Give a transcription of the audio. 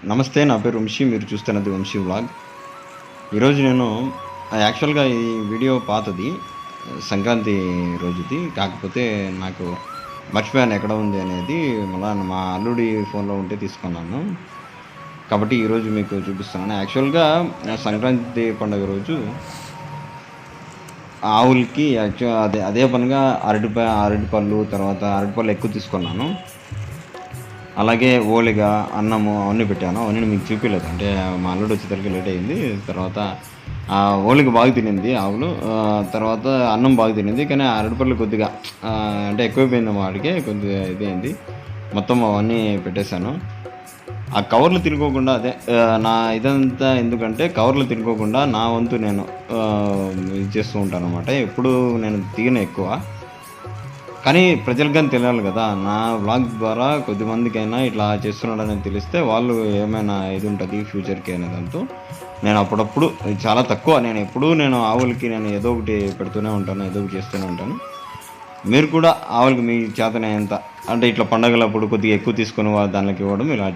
నమస్తే, నా పేరు వంశీ. మీరు చూస్తున్నది వంశీ వ్లాగ్. ఈరోజు నేను యాక్చువల్‌గా ఈ వీడియో పాతది. సంక్రాంతి రోజుది. కాకపోతే నాకు మర్చిపోయాను ఎక్కడ ఉంది అనేది. మళ్ళా మా అల్లుడి ఫోన్‌లో ఉంటే తీసుకున్నాను. కాబట్టి ఈరోజు మీకు చూపిస్తున్నాను. యాక్చువల్‌గా సంక్రాంతి పండుగ రోజు ఆవులకి అదే పనిగా అరటిపళ్ళు, తర్వాత అరటిపళ్ళు ఎక్కువ తీసుకున్నాను. అలాగే ఓలిగ, అన్నము అవన్నీ పెట్టాను. అవన్నీ మీకు చూపియలేదు. అంటే మా అల్లుడు వచ్చేసరికి లేట్ అయింది. తర్వాత ఓలిగ బాగా తినింది ఆవులు. తర్వాత అన్నం బాగా తినింది. కానీ అరటిపళ్ళు కొద్దిగా అంటే ఎక్కువైపోయింది వాడికి. కొద్దిగా ఇదయింది. మొత్తం అవన్నీ పెట్టేశాను. ఆ కవర్లు తినుకోకుండా నా ఇదంతా ఎందుకంటే కవర్లు తినుకోకుండా నా వంతు నేను ఇది చేస్తూ ఉంటాననమాట. ఎప్పుడూ నేను తినను ఎక్కువ. కానీ ప్రజలకు గాని తెలియాలి గదా! నా వ్లాగ్ ద్వారా కొద్దిమందికైనా ఇట్లా చేస్తున్నాడని తెలిస్తే వాళ్ళు ఏమైనా ఇది ఉంటది ఫ్యూచర్‌కి అనే దాంతో నేను అప్పుడప్పుడు చాలా తక్కువ నేను ఆవులకి ఏదో ఒకటి పెడుతూనే ఉంటాను. ఏదో ఒకటి చేస్తూనే ఉంటాను. మీరు కూడా ఆవులకి మీ చేతనైనంత అంటే ఇట్లా పండగలప్పుడు కొద్దిగా ఎక్కువ తీసుకొని దానికి ఇవ్వడం ఇలా